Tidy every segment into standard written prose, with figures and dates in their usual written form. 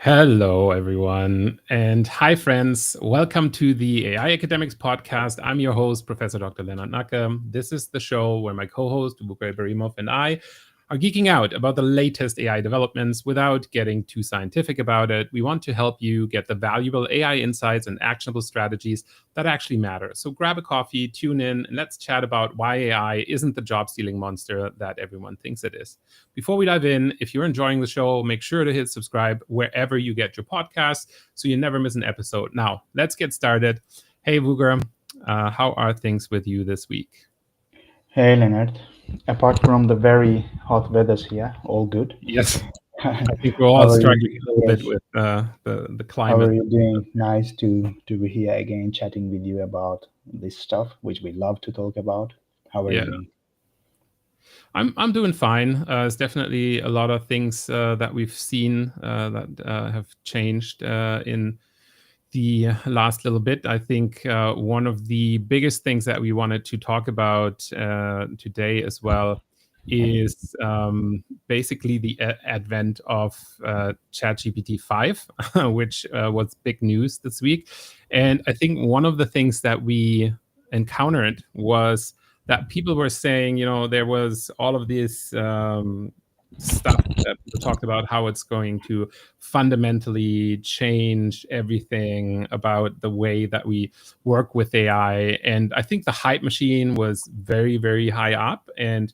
Hello, everyone, and hi, friends. Welcome to the AI Academics Podcast. I'm your host, Professor Dr. Lennart Nacke. This is the show where my co-host, Vuka Ibrahimov, and I are geeking out about the latest AI developments without getting too scientific about it. We want to help you get the valuable AI insights and actionable strategies that actually matter. So grab a coffee, tune in, and let's chat about why AI isn't the job-stealing monster that everyone thinks it is. Before we dive in, if you're enjoying the show, make sure to hit subscribe wherever you get your podcasts so you never miss an episode. Now, let's get started. Hey, Vuger, how are things with you this week? Hey Leonard, apart from the very hot weathers here, all good. Yes, How I think we're all are you? struggling a little bit Yes. with the How climate. are you doing? Nice to be here again, chatting with you about this stuff, which we love to talk about. How are you Yeah, doing? I'm doing fine. It's definitely a lot of things that we've seen that have changed in the last little bit. I think one of the biggest things that we wanted to talk about today as well is basically the advent of ChatGPT-5, which was big news this week. And I think one of the things that we encountered was that people were saying, there was all of this stuff that people talked about how it's going to fundamentally change everything about the way that we work with AI. And I think the hype machine was very, very high up. And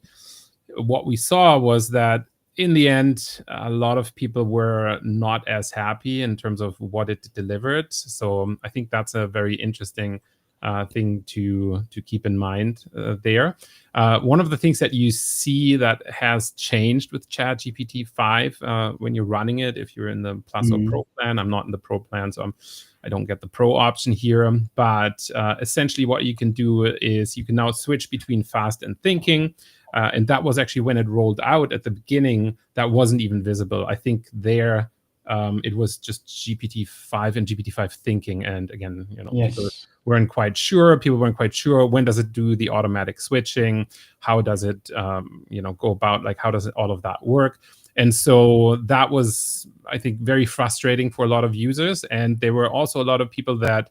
what we saw was that in the end, a lot of people were not as happy in terms of what it delivered. So I think that's a very interesting thing to keep in mind there. One of the things that you see that has changed with ChatGPT-5 when you're running it, if you're in the Plus or Mm, Pro plan, I'm not in the Pro plan, so I don't get the Pro option here. But essentially, what you can do is you can now switch between fast and thinking. And that was actually when it rolled out at the beginning, that wasn't even visible. I think there it was just GPT-5 and GPT-5 thinking. And again, people yes. weren't quite sure. People weren't quite sure, when does it do the automatic switching? How does it, go about, like, how does it, all of that work? And so that was, I think, very frustrating for a lot of users. And there were also a lot of people that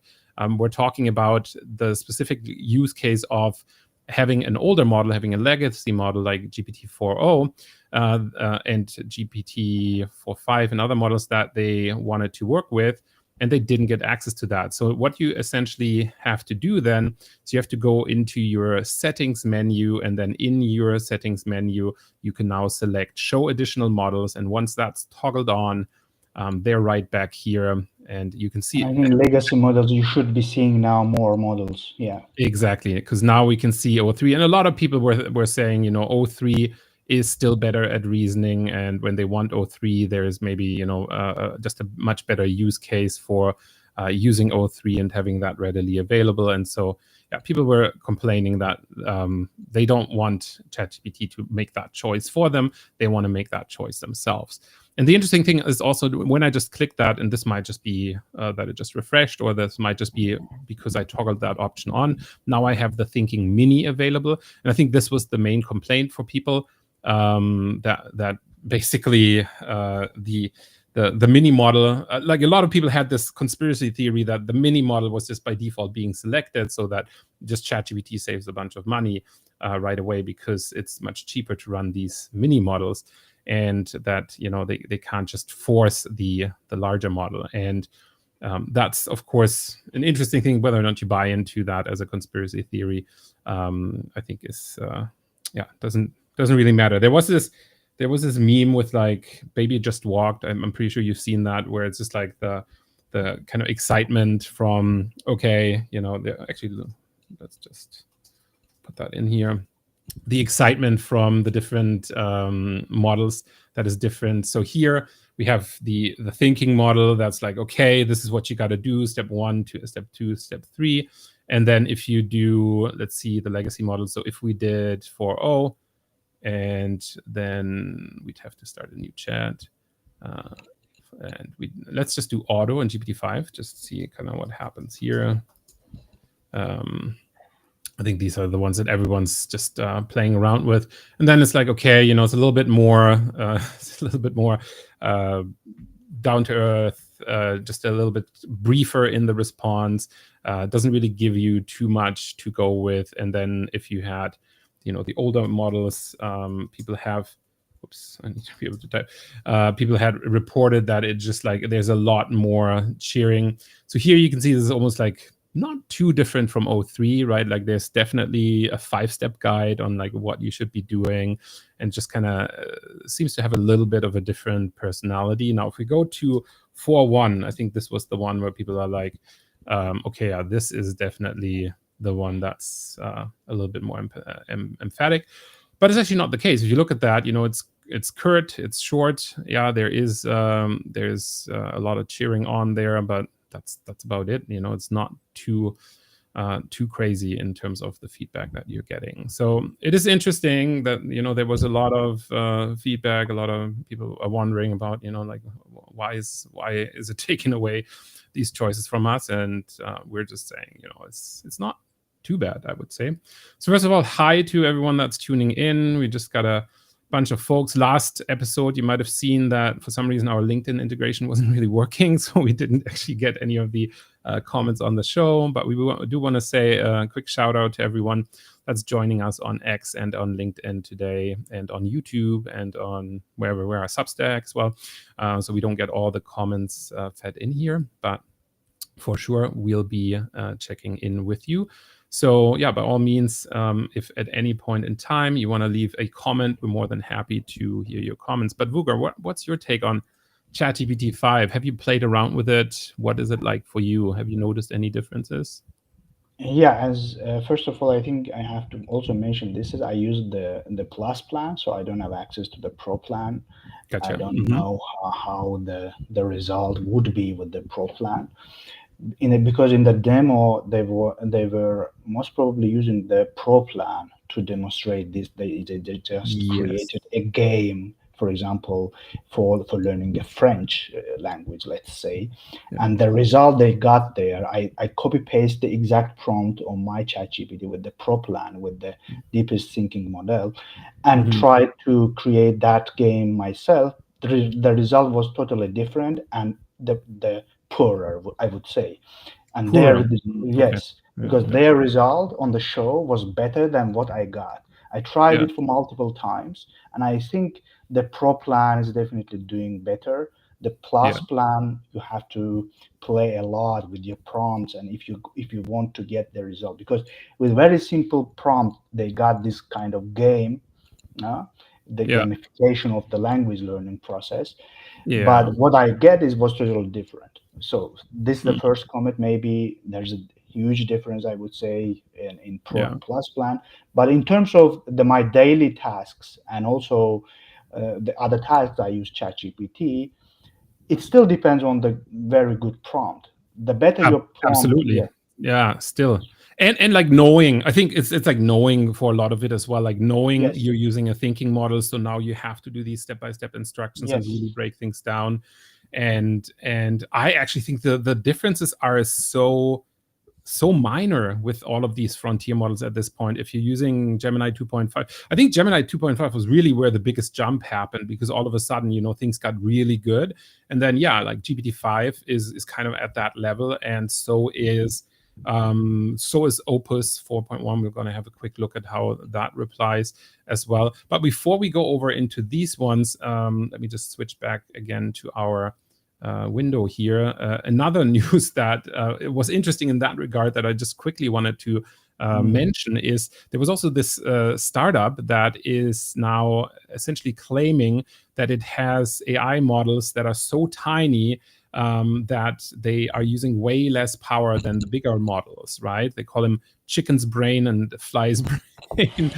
were talking about the specific use case of having an older model, having a legacy model like GPT-4o and GPT-4.5 and other models that they wanted to work with, and they didn't get access to that. So what you essentially have to do then is you have to go into your settings menu, and then in your settings menu, you can now select show additional models. And once that's toggled on, they're right back here. And you can And see I think legacy models, you should be seeing now more models. Yeah. exactly, because now we can see O3. And a lot of people were saying, O3 is still better at reasoning. And when they want O3, there is maybe, just a much better use case for using O3 and having that readily available. And so, yeah, people were complaining that they don't want ChatGPT to make that choice for them. They want to make that choice themselves. And the interesting thing is also when I just click that, and this might just be that it just refreshed, or this might just be because I toggled that option on. Now I have the Thinking Mini available. And I think this was the main complaint for people, that basically the mini model, like a lot of people had this conspiracy theory that the mini model was just by default being selected so that just ChatGPT saves a bunch of money right away because it's much cheaper to run these mini models, and that they can't just force the larger model. And that's of course an interesting thing. Whether or not you buy into that as a conspiracy theory, I think is doesn't really matter. There was this meme with like baby just walked. I'm pretty sure you've seen that, where it's just like the kind of excitement from, okay, actually, let's just put that in here, the excitement from the different models that is different. So here we have the thinking model that's like, okay, this is what you got to do, step 1 to step 2, step 3. And then if you do, let's see, the legacy model. So if we did 4.0, and then we'd have to start a new chat, and let's just do auto and GPT-5, just see kind of what happens here. I think these are the ones that everyone's just playing around with. And then it's like, okay, it's a little bit more, down to earth, just a little bit briefer in the response, doesn't really give you too much to go with. And then if you had, the older models, people have, oops, I need to be able to type. People had reported that it just like there's a lot more cheering. So here you can see this is almost like not too different from O3, right? Like there's definitely a 5-step guide on like what you should be doing, and just kind of seems to have a little bit of a different personality. Now, if we go to 4.1, I think this was the one where people are like, okay, yeah, this is definitely the one that's a little bit more emphatic. But it's actually not the case. If you look at that, it's curt, it's short. Yeah, there's a lot of cheering on there, but that's about it. It's not too crazy in terms of the feedback that you're getting. So it is interesting that there was a lot of feedback. A lot of people are wondering about like why is it taking away these choices from us? And we're just saying it's not too bad, I would say. So first of all, hi to everyone that's tuning in. We just got a bunch of folks. Last episode, you might have seen that for some reason our LinkedIn integration wasn't really working, so we didn't actually get any of the comments on the show. But we do want to say a quick shout out to everyone that's joining us on X and on LinkedIn today, and on YouTube, and on wherever we're Substack as well. So we don't get all the comments fed in here, but for sure we'll be checking in with you. So yeah, by all means, if at any point in time you want to leave a comment, we're more than happy to hear your comments. But Vugar, what's your take on ChatGPT-5? Have you played around with it? What is it like for you? Have you noticed any differences? Yeah, as first of all, I think I have to also mention this is I use the plus plan, so I don't have access to the pro plan. Gotcha. I don't know how the result would be with the pro plan. Because in the demo they were most probably using the pro plan to demonstrate this. They just Yes. created a game, for example, for learning a French language, let's say. Yeah. And the result they got there, I copy paste the exact prompt on my ChatGPT with the pro plan, with the deepest thinking model, and tried to create that game myself. The result was totally different, and the poorer, I would say. And Poorer. yes, Okay. because Yeah. their result on the show was better than what I got. I tried Yeah. it for multiple times, and I think the pro plan is definitely doing better. The plus Yeah. plan, you have to play a lot with your prompts, and if you want to get the result, because with very simple prompt, they got this kind of game, the Yeah. gamification of the language learning process. Yeah. But what I get was totally different. So this is the first comment. Maybe there's a huge difference, I would say, in pro Yeah. and plus plan. But in terms of my daily tasks, and also the other tasks I use ChatGPT, it still depends on the very good prompt. The better your prompt, Absolutely. Yeah, still. And like knowing, I think it's like knowing for a lot of it as well, like knowing yes, you're using a thinking model. So now you have to do these step-by-step instructions and yes, really break things down. And I actually think the differences are so minor with all of these frontier models at this point. If you're using Gemini 2.5, I think Gemini 2.5 was really where the biggest jump happened, because all of a sudden, things got really good. And then, yeah, like GPT-5 is kind of at that level. And so is Opus 4.1. We're going to have a quick look at how that replies as well. But before we go over into these ones, let me just switch back again to our window here. Another news that it was interesting in that regard that I just quickly wanted to mention is there was also this startup that is now essentially claiming that it has AI models that are so tiny that they are using way less power than the bigger models, right? They call them chicken's brain and fly's brain,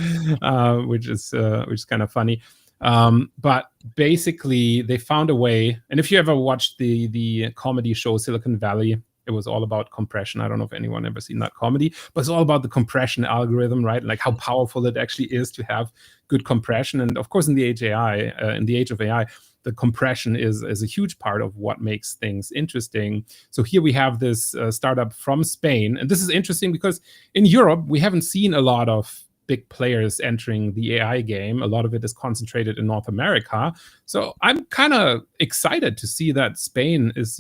which is kind of funny. But basically, they found a way. And if you ever watched the comedy show Silicon Valley, it was all about compression. I don't know if anyone ever seen that comedy, but it's all about the compression algorithm, right? Like how powerful it actually is to have good compression. And of course, in the age of AI, the compression is a huge part of what makes things interesting. So here we have this startup from Spain, and this is interesting because in Europe we haven't seen a lot of big players entering the AI game. A lot of it is concentrated in North America. So I'm kind of excited to see that Spain is,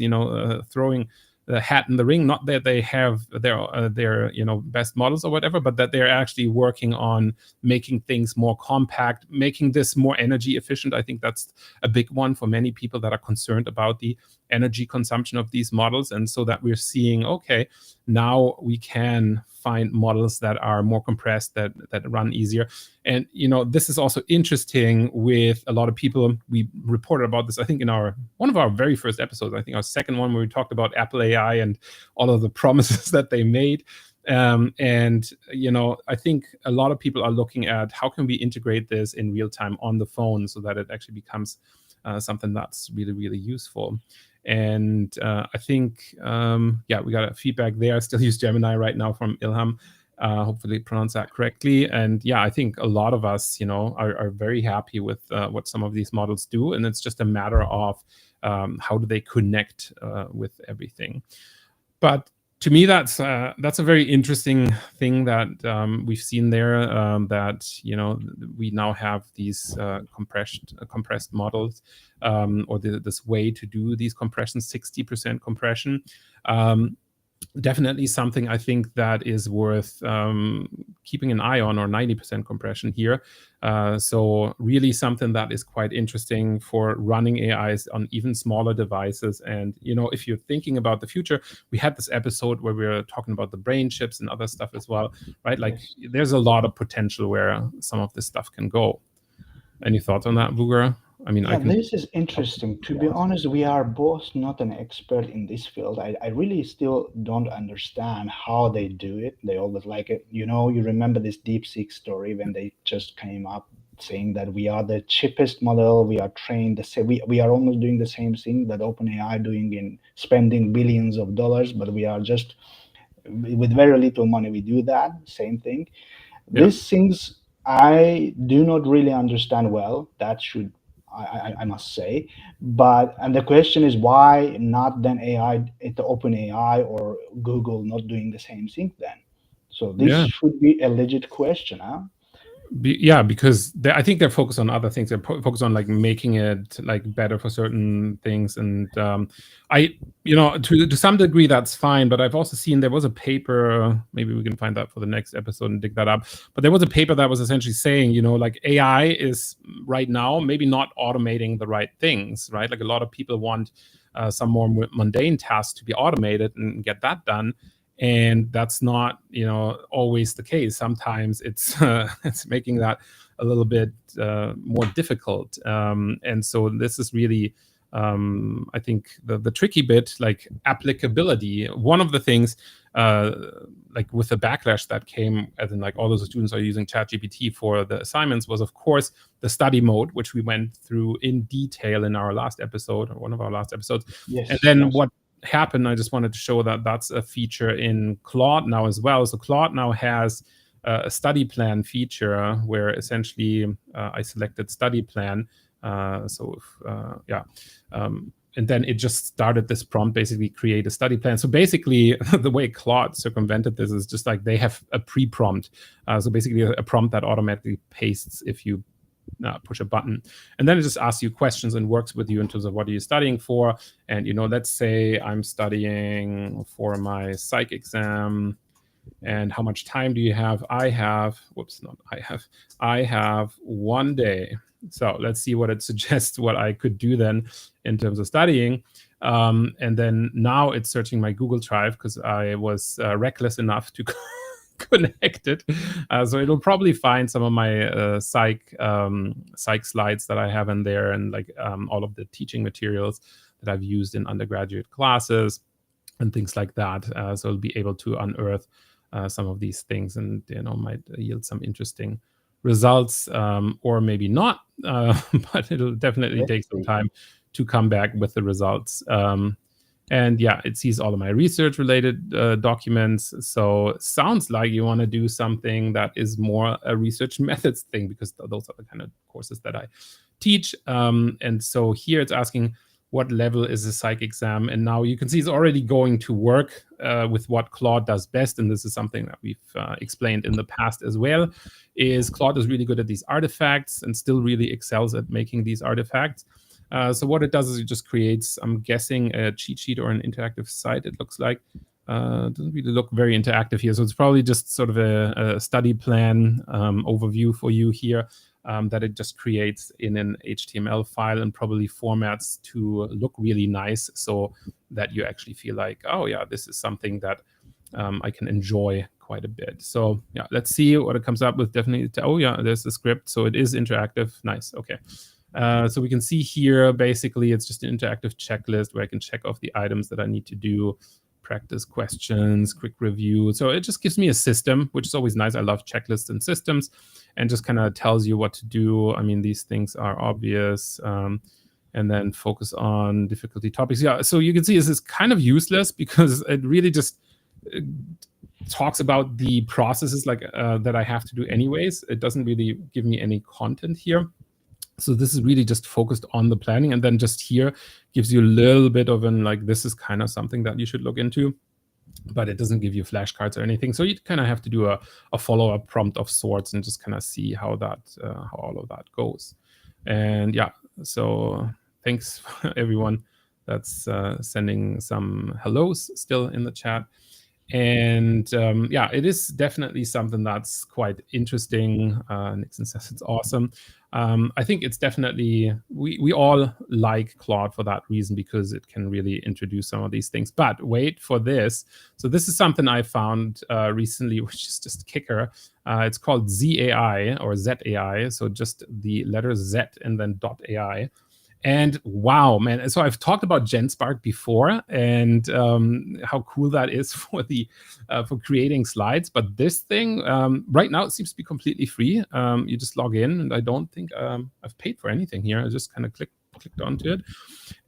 throwing the hat in the ring. Not that they have their best models or whatever, but that they're actually working on making things more compact, making this more energy efficient. I think that's a big one for many people that are concerned about the energy consumption of these models. And so that we're seeing, okay, now we can find models that are more compressed, that run easier. And this is also interesting with a lot of people. We reported about this, I think, in one of our very first episodes, I think our second one, where we talked about Apple AI and all of the promises that they made. And I think a lot of people are looking at how can we integrate this in real time on the phone so that it actually becomes something that's really, really useful. And I think, we got a feedback there. I still use Gemini right now from Ilham. Hopefully pronounce that correctly. And I think a lot of us, are very happy with what some of these models do. And it's just a matter of how do they connect with everything. But to me, that's a very interesting thing that we've seen there. That we now have these compressed models, or this way to do these compressions, 60% compression. Definitely something I think that is worth keeping an eye on, or 90% compression here. So really something that is quite interesting for running AIs on even smaller devices. And, if you're thinking about the future, we had this episode where we were talking about the brain chips and other stuff as well, right? Like there's a lot of potential where some of this stuff can go. Any thoughts on that, Vugar? I mean, this is interesting. To be honest, we are both not an expert in this field. I really still don't understand how they do it. They always like it. You remember this DeepSeek story when they just came up saying that we are the cheapest model. We are trained the same. We are almost doing the same thing that OpenAI doing in spending billions of dollars, but we are just with very little money. We do that same thing. These things I do not really understand well. That should I must say, and the question is why not then AI, the Open AI or Google not doing the same thing then? So this should be a legit question, huh? Because I think they're focused on other things. They're focused on like making it like better for certain things. And to some degree that's fine. But I've also seen there was a paper. Maybe we can find that for the next episode and dig that up. But there was a paper that was essentially saying, like AI is right now maybe not automating the right things, right? Like a lot of people want some more mundane tasks to be automated and get that done. And that's not always the case. Sometimes it's it's making that a little bit more difficult, and so this is really I think the tricky bit, like applicability. One of the things like with the backlash that came, as in like all those students are using ChatGPT for the assignments, was of course the study mode, which we went through in detail in our last episode, or one of our last episodes. And then what happened, I just wanted to show that that's a feature in Claude now as well. So Claude now has a study plan feature where essentially I selected study plan. And then it just started this prompt, basically create a study plan. So basically the way Claude circumvented this is just like they have a pre-prompt. So basically a prompt that automatically pastes if you push a button, and then it just asks you questions and works with you in terms of what are you studying for. And let's say I'm studying for my psych exam, and how much time do you have? I have 1 day. So let's see what it suggests what I could do then in terms of studying. And then now it's searching my Google Drive because I was reckless enough to connected, so it'll probably find some of my psych slides that I have in there, and like all of the teaching materials that I've used in undergraduate classes and things like that. So it'll be able to unearth some of these things, and might yield some interesting results, or maybe not, but it'll definitely take some time to come back with the results. And it sees all of my research related documents. So it sounds like you want to do something that is more a research methods thing, because those are the kind of courses that I teach. And so here it's asking, what level is the psych exam. And now you can see it's already going to work with what Claude does best. And this is something that we've explained in the past as well, is Claude is really good at these artifacts and still really excels at making these artifacts. So what it does is it just creates, I'm guessing, a cheat sheet or an interactive site, it looks like. Doesn't really look very interactive here. So it's probably just sort of a study plan overview for you here that it just creates in an HTML file and probably formats to look really nice so that you actually feel like, oh yeah, this is something that I can enjoy quite a bit. So yeah, let's see what it comes up with. Definitely, oh yeah, there's the script. So it is interactive. Nice, okay. So we can see here, basically, it's just an interactive checklist where I can check off the items that I need to do, practice questions, quick review. So it just gives me a system, which is always nice. I love checklists and systems, and just kind of tells you what to do. I mean, these things are obvious. And then focus on difficulty topics. Yeah, so you can see this is kind of useless because it really just talks about the processes like that I have to do anyways. It doesn't really give me any content here. So this is really just focused on the planning, and then just here gives you a little bit of an, like, this is kind of something that you should look into, but it doesn't give you flashcards or anything. So you kind of have to do a follow-up prompt of sorts and just kind of see how that how all of that goes. And yeah, so thanks everyone that's sending some hellos still in the chat. And yeah, it is definitely something that's quite interesting. Nixon says it's awesome. I think it's definitely, we all like Claude for that reason, because it can really introduce some of these things. But wait for this. So this is something I found recently, which is just kicker. It's called Z.AI or Z.AI. So just the letter Z and then .ai. And wow, man! So I've talked about GenSpark before, and how cool that is for the for creating slides. But this thing right now, it seems to be completely free. You just log in, and I don't think I've paid for anything here. I just kind of clicked onto it,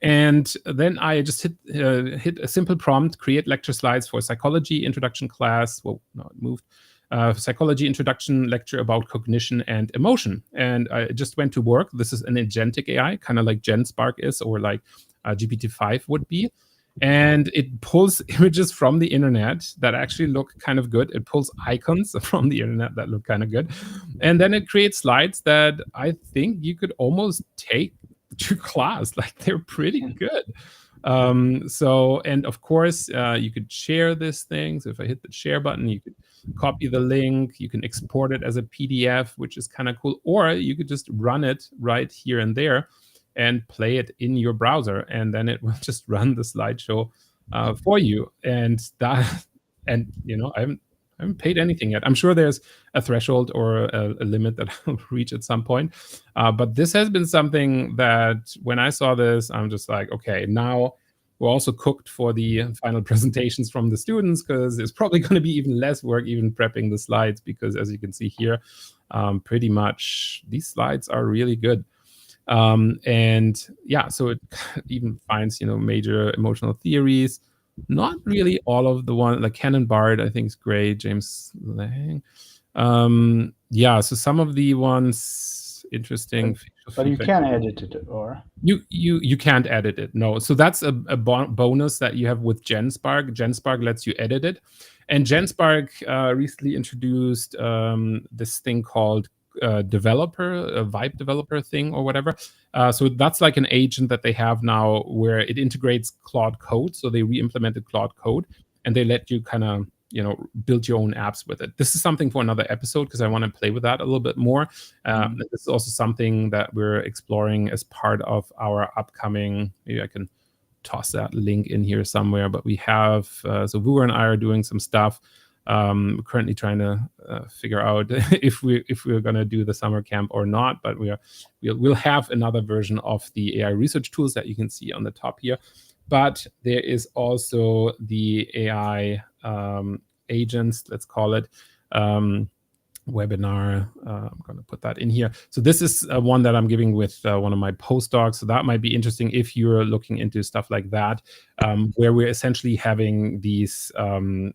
and then I just hit a simple prompt: create lecture slides for psychology introduction class. Well, no, it moved. Psychology introduction lecture about cognition and emotion. And I just went to work. This is an agentic AI, kind of like GenSpark is, or like GPT-5 would be. And it pulls images from the internet that actually look kind of good. It pulls icons from the internet that look kind of good. And then it creates slides that I think you could almost take to class. Like, they're pretty good. So, and of course, you could share this thing. So if I hit the share button, you could copy the link, you can export it as a PDF, which is kind of cool, or you could just run it right here and there and play it in your browser, and then it will just run the slideshow for you. And that, and you know, I haven't paid anything yet. I'm sure there's a threshold or a limit that I'll reach at some point. But this has been something that when I saw this, I'm just like, okay, now we're also cooked for the final presentations from the students, because it's probably going to be even less work even prepping the slides, because as you can see here, pretty much these slides are really good. And yeah, so it even finds, you know, major emotional theories. Not really all of the one, like Canon Bard, I think is great. James Lang. Yeah, so some of the ones interesting. But you can edit it, or you can't edit it. No, so that's a bonus that you have with GenSpark. GenSpark lets you edit it, and GenSpark recently introduced this thing called developer, a vibe developer thing or whatever. So that's like an agent that they have now where it integrates Claude Code. So they re-implemented Claude Code, and they let you kind of, you know, build your own apps with it. This is something for another episode, because I want to play with that a little bit more. This is also something that we're exploring as part of our upcoming, maybe I can toss that link in here somewhere, but we have, so Vuer and I are doing some stuff. We're currently trying to figure out if we're going to do the summer camp or not, but we'll have another version of the AI research tools that you can see on the top here. But there is also the AI agents, let's call it, webinar. I'm going to put that in here. So this is one that I'm giving with one of my postdocs. So that might be interesting if you're looking into stuff like that, where we're essentially having these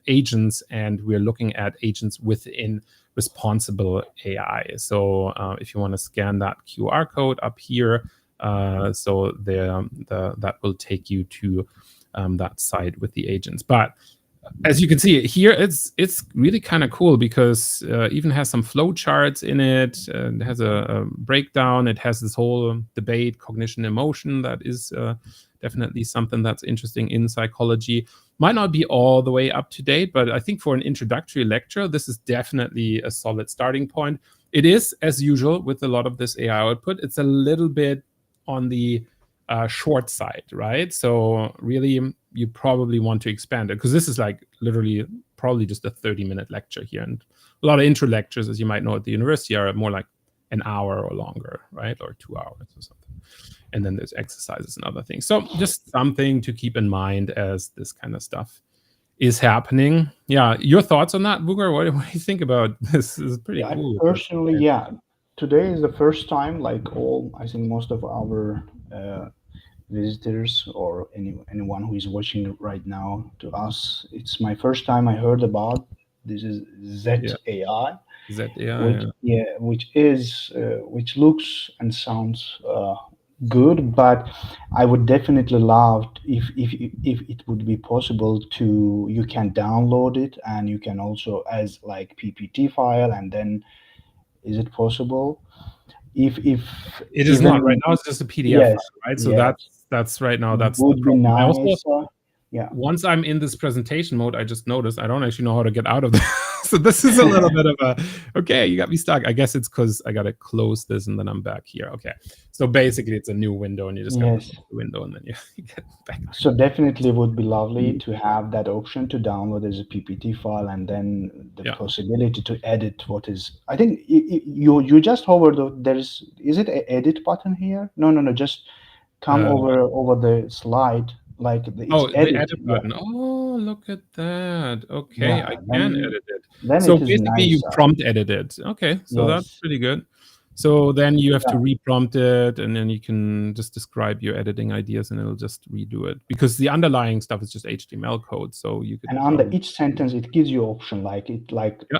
agents, and we're looking at agents within responsible AI. So if you want to scan that QR code up here, So that will take you to that site with the agents. But as you can see here, it's really kind of cool because even has some flow charts in it. It has a breakdown. It has this whole debate, cognition, emotion. That is definitely something that's interesting in psychology. Might not be all the way up to date, but I think for an introductory lecture, this is definitely a solid starting point. It is, as usual, with a lot of this AI output, it's a little bit on the short side, right? So really, you probably want to expand it because this is like literally probably just a 30-minute lecture here. And a lot of intro lectures, as you might know at the university, are more like an hour or longer, right? Or 2 hours or something. And then there's exercises and other things. So just something to keep in mind as this kind of stuff is happening. Yeah, your thoughts on that, Booger? What do you think about this? This is pretty Yeah, cool. personally, yeah. Today is the first time, like I think most of our visitors or anyone who is watching right now to us, it's my first time I heard about this is Yeah, Z.AI, Z.AI. which looks and sounds good, but I would definitely love if it would be possible to you can download it and you can also as like PPT file, and then is it possible if It is not right even now. It's just a PDF yes, file, right? So yes, that's right now. That's the would be problem. I also nice. Yeah. once I'm in this presentation mode, I just noticed I don't actually know how to get out of this. So this is a little bit of a okay. You got me stuck. I guess it's because I gotta close this and then I'm back here. Okay. So basically, it's a new window, and you just gotta Yes. close the window, and then you get back. So definitely would be lovely to have that option to download as a PPT file, and then the Yeah. possibility to edit what is. I think you just hover there's is it a edit button here? No. Just come Uh, over the slide like it's oh, the edit. edit Yeah, button. Oh, look at that. Okay, I yeah. can edit it. Then So it is basically, you nicer. prompt edit it. Okay, so that's Yes. pretty good. So then you have to Yeah. reprompt it, and then you can just describe your editing ideas, and it'll just redo it because the underlying stuff is just HTML code. So you could And under probably, each sentence, it gives you option yeah,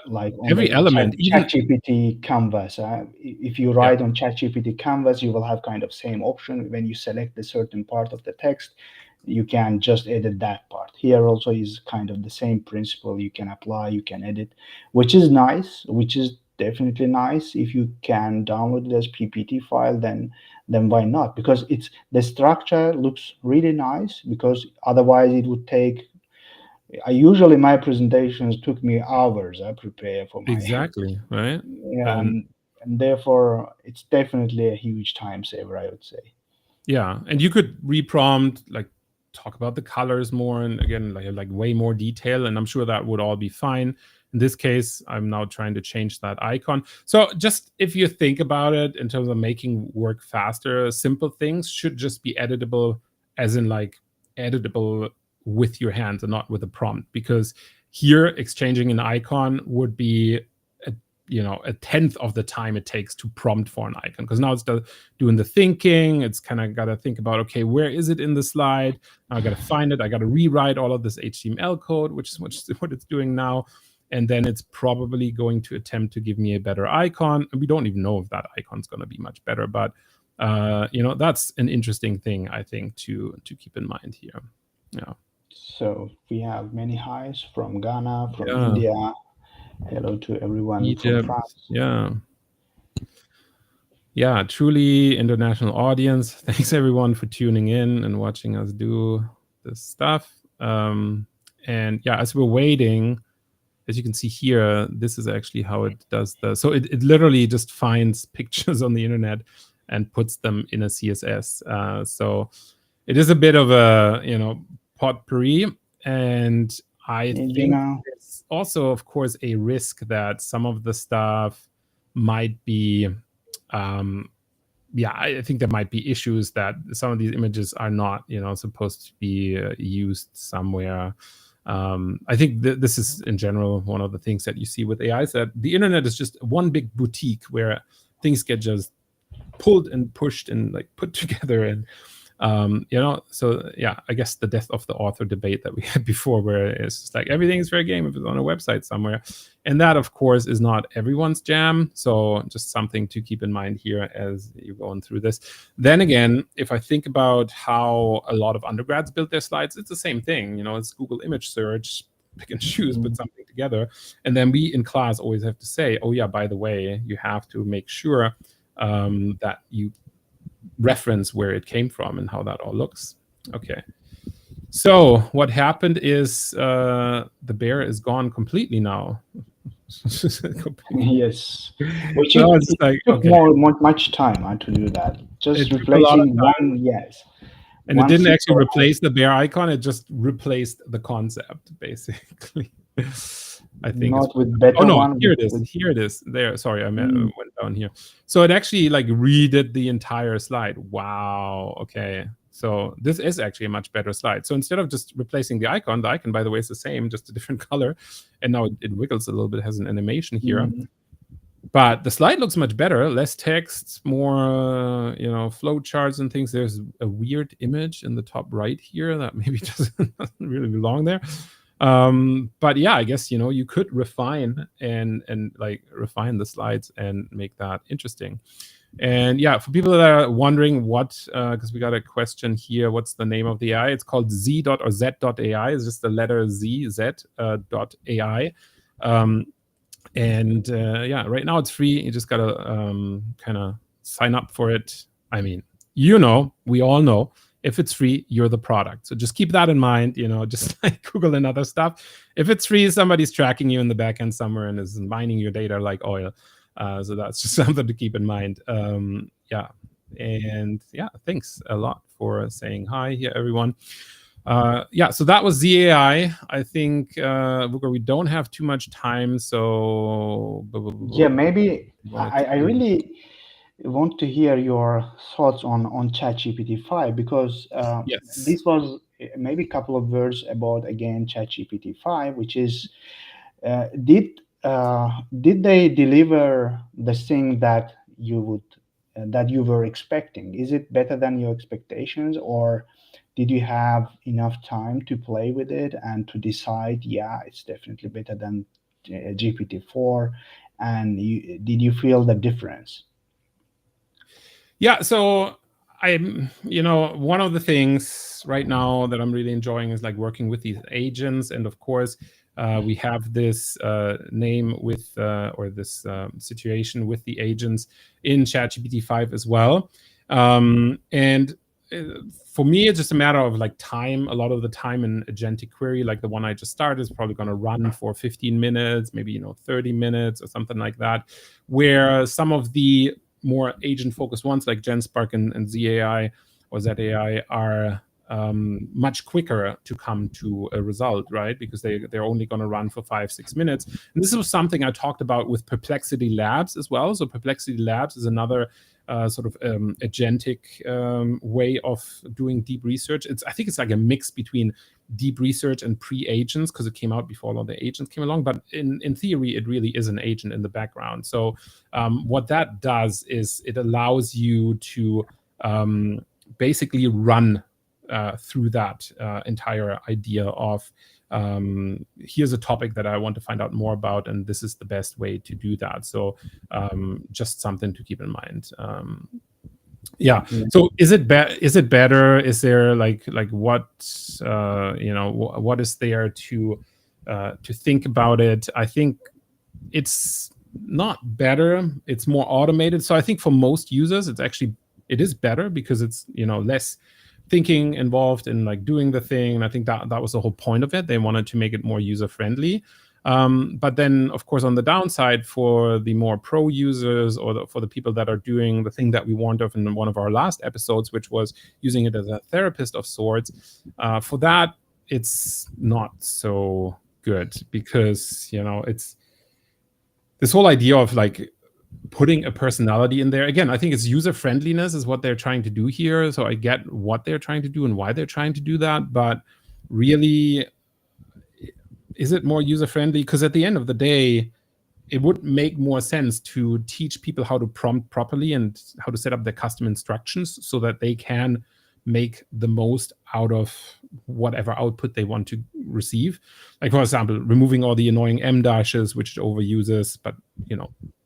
like on every the element, even ChatGPT canvas. If you yeah, write on ChatGPT canvas, you will have kind of same option. When you select a certain part of the text, you can just edit that part. Here also is kind of the same principle. You can apply, you can edit, which is nice. Which is definitely nice. If you can download it as PPT file, then why not? Because it's the structure looks really nice. Because otherwise, it would take I usually my presentations took me hours. I prepare for my exactly, right? yeah, And and therefore it's definitely a huge time saver, I would say. yeah, and you could reprompt, like talk about the colors more, and again, like way more detail, and I'm sure that would all be fine. In this case, I'm now trying to change that icon. So just if you think about it in terms of making work faster, simple things should just be editable, as in like editable with your hands and not with a prompt, because here exchanging an icon would be a, a tenth of the time it takes to prompt for an icon, because now it's doing the thinking. It's kind of got to think about, okay, where is it in the slide? Now I got to find it. I got to rewrite all of this HTML code, which is what it's doing now. And then it's probably going to attempt to give me a better icon. And we don't even know if that icon's going to be much better, but that's an interesting thing, I think, to keep in mind here. Yeah. So we have many highs from Ghana, from Yeah. India. Hello to everyone from Egypt. France. Yeah. Yeah, truly international audience. Thanks everyone for tuning in and watching us do this stuff. And yeah, as we're waiting, as you can see here, this is actually how it does so it literally just finds pictures on the internet and puts them in a CSS. So it is a bit of a, potpourri. And I You think know, it's also, of course, a risk that some of the stuff might be yeah, I think there might be issues that some of these images are not, supposed to be used somewhere. I think this is in general one of the things that you see with AI, is that the internet is just one big boutique where things get just pulled and pushed and like put together. And So yeah, I guess the death of the author debate that we had before, where it's just like everything is fair game if it's on a website somewhere, and that of course is not everyone's jam. So just something to keep in mind here as you're going through this. Then again, if I think about how a lot of undergrads build their slides, it's the same thing. It's Google image search, pick and choose, put something together, and then we in class always have to say, oh yeah, by the way, you have to make sure that you reference where it came from and how that all looks. Okay. So what happened is the bear is gone completely now. Yes, which So it's it like, took okay, much time to do that. it Just took a lot of replacing time, one, yes, and it one didn't actually single. replace the bear icon. It just replaced the concept, basically. I think it's. Not with Oh better no, one. here it is. With Here it is. There. Sorry, I mm, went down here. So it actually like redid the entire slide. Wow. Okay. So this is actually a much better slide. So instead of just replacing the icon, by the way, is the same, just a different color, and now it wiggles a little bit. Has an animation here. But the slide looks much better, less text, more, flow charts and things. There's a weird image in the top right here that maybe doesn't really belong there. But yeah, I guess, you could refine and like refine the slides and make that interesting. And yeah, for people that are wondering because we got a question here, what's the name of the AI? It's called Z.AI. It's just the letter dot AI. And yeah, right now it's free. You just gotta kind of sign up for it. I mean, we all know if it's free, you're the product. So just keep that in mind, just like Google and other stuff. If it's free, somebody's tracking you in the back end somewhere and is mining your data like oil. So that's just something to keep in mind. Yeah. And yeah, thanks a lot for saying hi here, everyone. Yeah, so that was Z.AI. I think we don't have too much time, so yeah, maybe wanted I to. really want to hear your thoughts on ChatGPT-5, because Yes. this was maybe a couple of words about again ChatGPT-5, which is did they deliver the thing that you were expecting? Is it better than your expectations, or did you have enough time to play with it and to decide, yeah, it's definitely better than GPT-4? And did you feel the difference? Yeah, so one of the things right now that I'm really enjoying is like working with these agents, and of course, we have this name with or this situation with the agents in ChatGPT-5 as well, and for me, it's just a matter of like time. A lot of the time in agentic query, like the one I just started, is probably going to run for 15 minutes, maybe 30 minutes or something like that. Where some of the more agent-focused ones like GenSpark and Z.AI or Z.AI are much quicker to come to a result, right? Because they're only going to run for 5-6 minutes. And this was something I talked about with Perplexity Labs as well. So Perplexity Labs is another sort of agentic way of doing deep research. I think it's like a mix between deep research and pre-agents, because it came out before a lot of the agents came along. But in theory, it really is an agent in the background. So what that does is it allows you to basically run through that entire idea of here's a topic that I want to find out more about, and this is the best way to do that. So just something to keep in mind. Yeah. So is it better? Is there like what what is there to think about it? I think it's not better. It's more automated. So I think for most users, it is better because it's less thinking involved in like doing the thing. And I think that was the whole point of it. They wanted to make it more user friendly. But then, of course, on the downside, for the more pro users or for the people that are doing the thing that we warned of in one of our last episodes, which was using it as a therapist of sorts, for that, it's not so good because, it's this whole idea of like putting a personality in there. Again, I think it's user friendliness is what they're trying to do here. So I get what they're trying to do and why they're trying to do that. But really, is it more user friendly? Because at the end of the day, it would make more sense to teach people how to prompt properly and how to set up their custom instructions so that they can make the most out of whatever output they want to receive. Like, for example, removing all the annoying M dashes, which it overuses. But,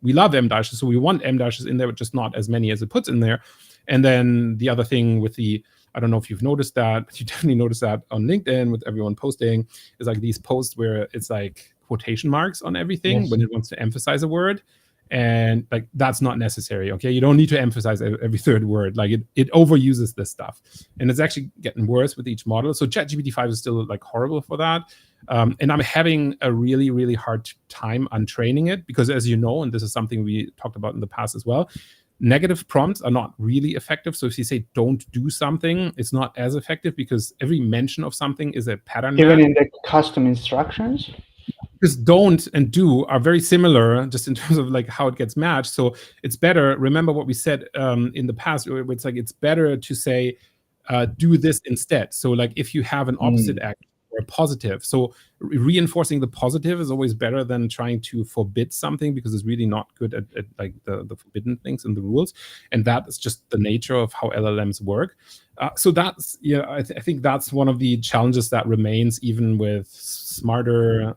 we love M dashes, so we want M dashes in there, but just not as many as it puts in there. And then the other thing with I don't know if you've noticed that, but you definitely noticed that on LinkedIn with everyone posting, is like these posts where it's like quotation marks on everything when it wants to emphasize a word. And like, that's not necessary. Okay, you don't need to emphasize every third word. Like, it overuses this stuff, and it's actually getting worse with each model. So ChatGPT-5 is still like horrible for that. And I'm having a really, really hard time untraining it, because, as you know, and this is something we talked about in the past as well, negative prompts are not really effective. So if you say don't do something, it's not as effective, because every mention of something is a pattern Even match. in the custom instructions? Because don't and do are very similar, just in terms of like how it gets matched. So it's better. Remember what we said in the past, where it's like, it's better to say do this instead. So like, if you have an opposite action or a positive, so reinforcing the positive is always better than trying to forbid something, because it's really not good at like the forbidden things in the rules. And that is just the nature of how LLMs work. So that's, I think that's one of the challenges that remains, even with smarter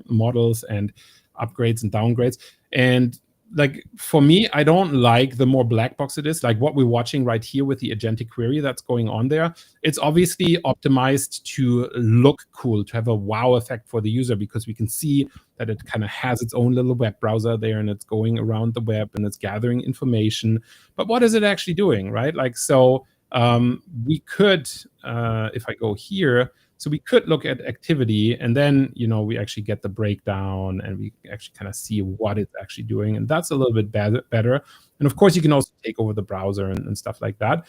models and upgrades and downgrades. And like, for me, I don't like the more black box it is, like what we're watching right here with the agentic query that's going on there. It's obviously optimized to look cool, to have a wow effect for the user, because we can see that it kind of has its own little web browser there, and it's going around the web and it's gathering information. But what is it actually doing, right? Like, so we could, if I go here, so we could look at activity, and then, we actually get the breakdown, and we actually kind of see what it's actually doing. And that's a little bit better. And of course, you can also take over the browser and stuff like that.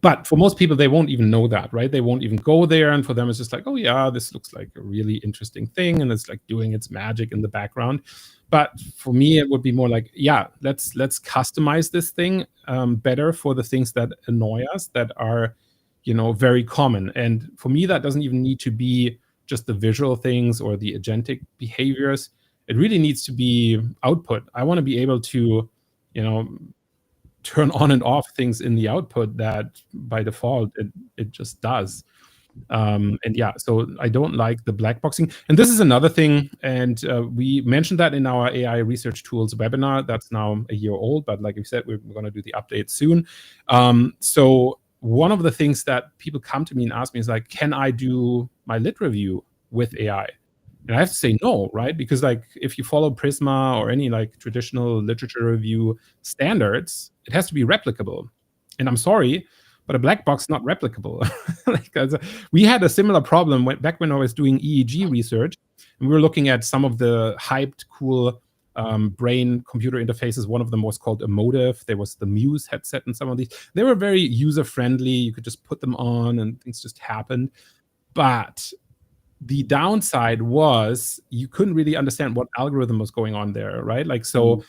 But for most people, they won't even know that, right? They won't even go there. And for them, it's just like, oh yeah, this looks like a really interesting thing, and it's like doing its magic in the background. But for me, it would be more like, yeah, let's customize this thing better for the things that annoy us, that are, very common. And for me, that doesn't even need to be just the visual things or the agentic behaviors. It really needs to be output. I want to be able to, turn on and off things in the output that by default it just does. And yeah, so I don't like the black boxing. And this is another thing, and we mentioned that in our AI research tools webinar that's now a year old, but like we said, we're going to do the update soon. So one of the things that people come to me and ask me is like, can I do my lit review with AI? And I have to say no, right? Because like, if you follow Prisma or any like traditional literature review standards, it has to be replicable. And I'm sorry, but a black box is not replicable. Like, we had a similar problem back when I was doing EEG research, and we were looking at some of the hyped, cool brain computer interfaces. One of them was called Emotive. There was the Muse headset, and some of these, they were very user friendly. You could just put them on and things just happened. But the downside was you couldn't really understand what algorithm was going on there, right? Like, so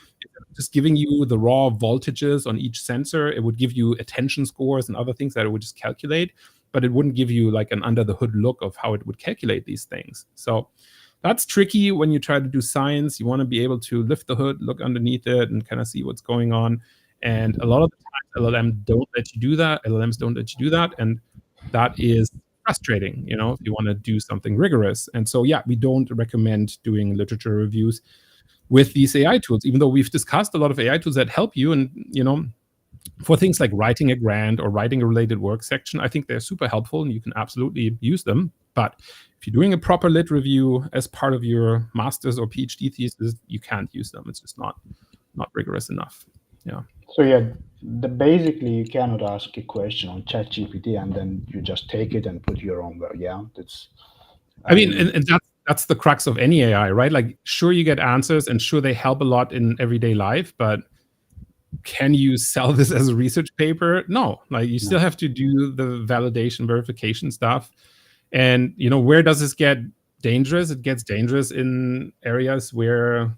just giving you the raw voltages on each sensor, it would give you attention scores and other things that it would just calculate, but it wouldn't give you like an under the hood look of how it would calculate these things. So that's tricky when you try to do science. You want to be able to lift the hood, look underneath it, and kind of see what's going on. And a lot of the times LLMs don't let you do that. And that is frustrating, if you want to do something rigorous. And so, yeah, we don't recommend doing literature reviews with these AI tools, even though we've discussed a lot of AI tools that help you. And, for things like writing a grant or writing a related work section, I think they're super helpful and you can absolutely use them. But if you're doing a proper lit review as part of your master's or PhD thesis, you can't use them. It's just not rigorous enough. Yeah. So yeah, basically you cannot ask a question on ChatGPT and then you just take it and put your own work. Yeah, I mean, and that's the crux of any AI, right? Like, sure, you get answers, and sure, they help a lot in everyday life, but can you sell this as a research paper? No. Like, you still have to do the validation, verification stuff. And where does this get dangerous? It gets dangerous in areas where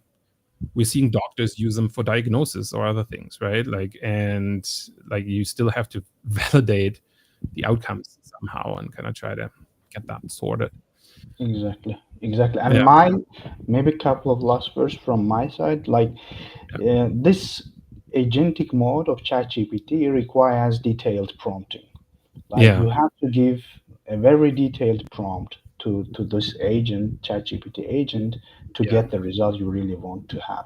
we're seeing doctors use them for diagnosis or other things, right? Like, and like, you still have to validate the outcomes somehow and kind of try to get that sorted. Exactly. And maybe a couple of last words from my side. Like, this agentic mode of ChatGPT requires detailed prompting. Like Yeah. you have to give a very detailed prompt to this agent, ChatGPT agent, to Yeah. get the result you really want to have.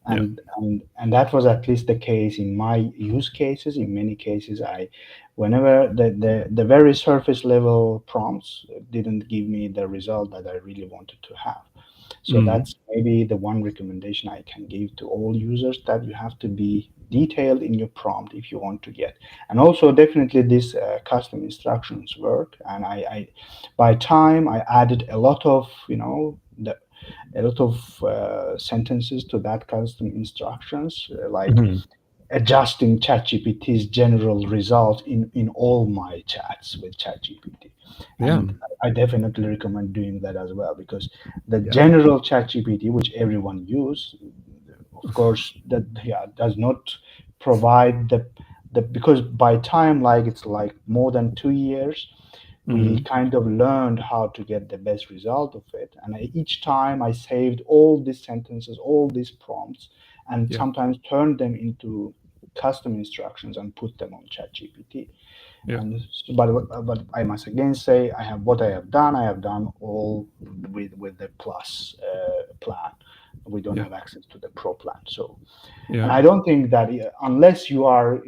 Yeah. And that was at least the case in my use cases. In many cases, whenever the very surface level prompts didn't give me the result that I really wanted to have. So Mm. that's maybe the one recommendation I can give to all users, that you have to be detailed in your prompt if you want to get. And also definitely this custom instructions work. And by time I added a lot of, a lot of sentences to that custom instructions, like Mhm. adjusting ChatGPT's general result in all my chats with ChatGPT. Yeah. And I definitely recommend doing that as well, because the Yeah. general ChatGPT, which everyone use, of course, that yeah does not provide the because by time, like it's like more than 2 years, we Mhm. kind of learned how to get the best result of it. And each time I saved all these sentences, all these prompts, and Yeah. sometimes turned them into custom instructions and put them on ChatGPT. Yeah. And but I must again say, I have what I have done. I have done all with the plus plan. We don't Yeah. have access to the pro plan. So, and Yeah. I don't think that unless you are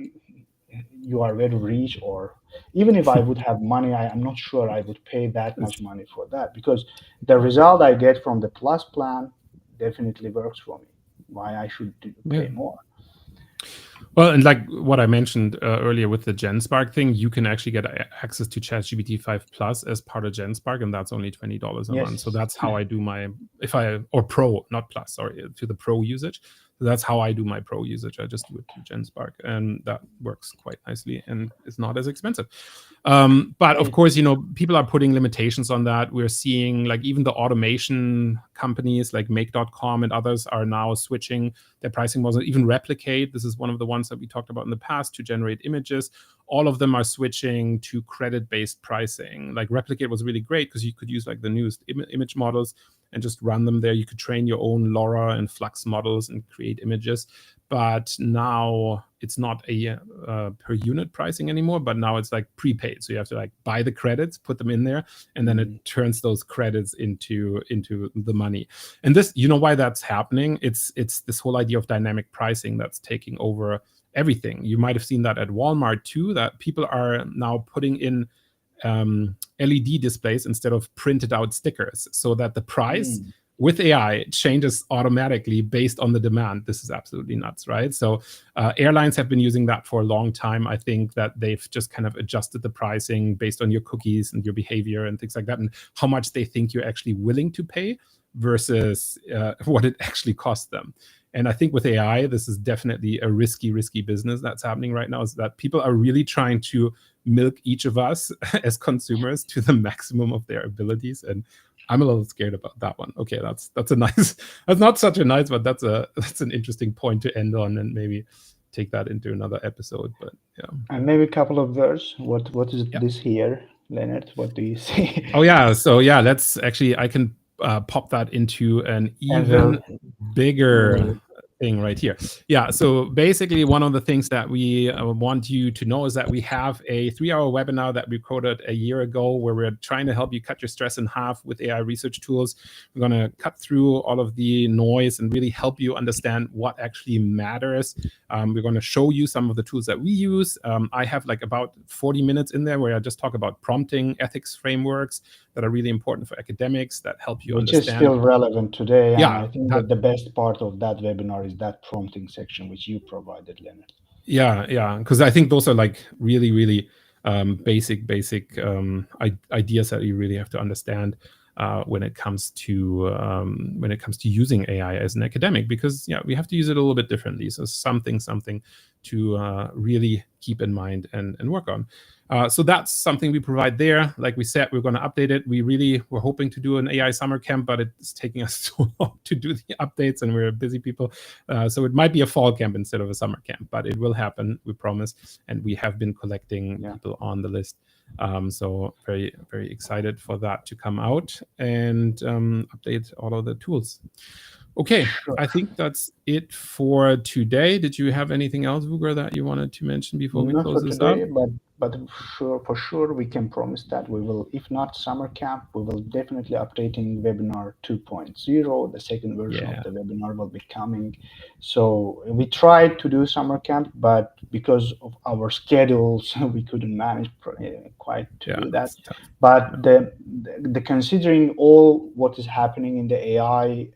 very rich, or even if I would have money, I'm not sure I would pay that much money for that, because the result I get from the plus plan definitely works for me. Why I should Yeah. pay more? Well, and like what I mentioned earlier with the GenSpark thing, you can actually get access to ChatGPT 5 Plus as part of GenSpark, and that's only $20 a month. So Yes. that's how I do my or Pro, not Plus, sorry, to the Pro usage. So that's how I do my Pro usage. I just do it through GenSpark, and that works quite nicely and is not as expensive. But of Great. course, people are putting limitations on that. We're seeing like even the automation companies like Make.com and others are now switching their pricing model. Even Replicate, this is one of the ones that we talked about in the past, to generate images. All of them are switching to credit-based pricing. Like Replicate was really great because you could use like the newest image models and just run them there. You could train your own LoRa and Flux models and create images. But now it's not a per unit pricing anymore, but now it's like prepaid. So you have to like buy the credits, put them in there, and then it Mm, turns those credits into the money. And this, why that's happening? It's this whole idea of dynamic pricing that's taking over everything. You might have seen that at Walmart too, that people are now putting in LED displays instead of printed out stickers, so that the price mm, with AI changes automatically based on the demand. This is absolutely nuts, right? So airlines have been using that for a long time. I think that they've just kind of adjusted the pricing based on your cookies and your behavior and things like that, and how much they think you're actually willing to pay versus what it actually costs them. And I think with AI, this is definitely a risky business that's happening right now, is that people are really trying to milk each of us as consumers to the maximum of their abilities. And I'm a little scared about that one. Okay, that's a nice, that's not such a nice, but that's an interesting point to end on, and maybe take that into another episode. But yeah. and maybe a couple of words. What is Yeah. this here, Leonard? What do you see? Oh yeah. So yeah, let's actually, I can pop that into an And even bigger we'll thing right here. Yeah. So basically, one of the things that we want you to know is that we have a 3-hour webinar that we recorded a year ago, where we're trying to help you cut your stress in half with AI research tools. We're going to cut through all of the noise and really help you understand what actually matters. We're going to show you some of the tools that we use. I have like about 40 minutes in there where I just talk about prompting ethics frameworks that are really important for academics, that help you which is understand. still relevant today. And Yeah, I think that that the best part of that webinar is that prompting section which you provided, Leonard. yeah, because I think those are like really basic ideas that you really have to understand when it comes to using AI as an academic, because yeah, we have to use it a little bit differently. So something to really keep in mind and work on. So that's something we provide there. Like we said, we're going to update it. We're hoping to do an AI summer camp, but it's taking us so long to do the updates, and we're busy people. So it might be a fall camp instead of a summer camp, but it will happen, we promise. And we have been collecting Yeah. people on the list. So very excited for that to come out and update all of the tools. Okay, Sure. I think that's it for today. Did you have anything else, Vugar, that you wanted to mention before we Not close for this up? today, but sure, for sure, we can promise that we will, if not summer camp, we will definitely updating webinar 2.0. The second version of Yeah, the webinar will be coming. So we tried to do summer camp, but because of our schedules, we couldn't manage quite to yeah, do that. it's tough. But the considering all what is happening in the AI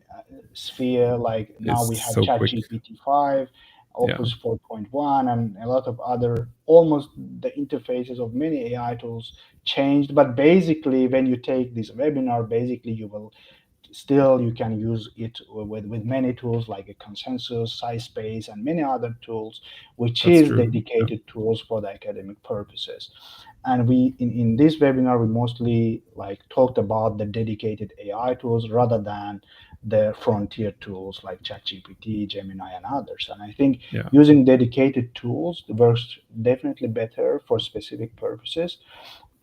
sphere, like now we It's have so quick. ChatGPT-5, Yeah, Opus 4.1, and a lot of other, almost the interfaces of many AI tools changed. But basically, when you take this webinar, basically you will still you can use it with many tools like a consensus, SciSpace, and many other tools, which that's is true. Yeah, dedicated tools for the academic purposes. And we in this webinar we mostly like talked about the dedicated AI tools rather than the frontier tools like ChatGPT, Gemini, and others. And I think yeah, using dedicated tools works definitely better for specific purposes,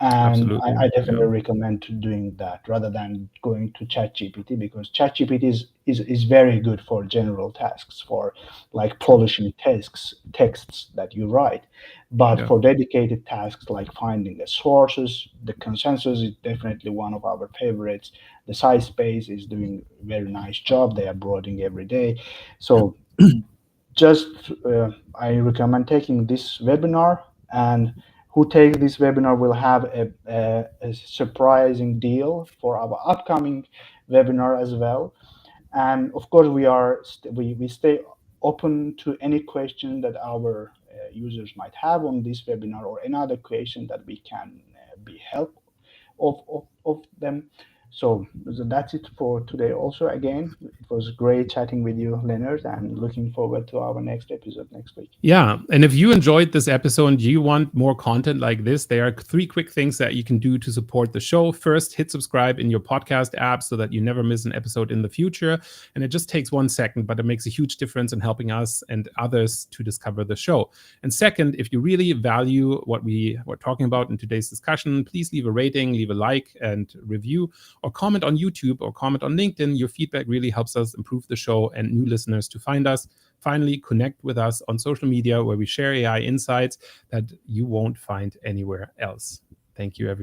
and absolutely. I Yeah, definitely recommend to doing that rather than going to ChatGPT, because ChatGPT is very good for general tasks, for like true. polishing texts that you write. But Yeah, for dedicated tasks like finding the sources, the consensus is definitely one of our favorites. The size space is doing a very nice job. They are broadening every day. So just I recommend taking this webinar, and who takes this webinar will have a surprising deal for our upcoming webinar as well. And of course we stay open to any question that our users might have on this webinar, or any other question that we can be help of them. So that's it for today. Also, again, it was great chatting with you, Leonard, and looking forward to our next episode next week. yeah. And if you enjoyed this episode and you want more content like this, there are three quick things that you can do to support the show. First, hit subscribe in your podcast app so that you never miss an episode in the future. And it just takes 1 second, but it makes a huge difference in helping us and others to discover the show. And second, if you really value what we were talking about in today's discussion, please leave a rating, leave a like and review, or comment on YouTube or comment on LinkedIn. Your feedback really helps us improve the show and new listeners to find us. Finally, connect with us on social media where we share AI insights that you won't find anywhere else. Thank you, everyone.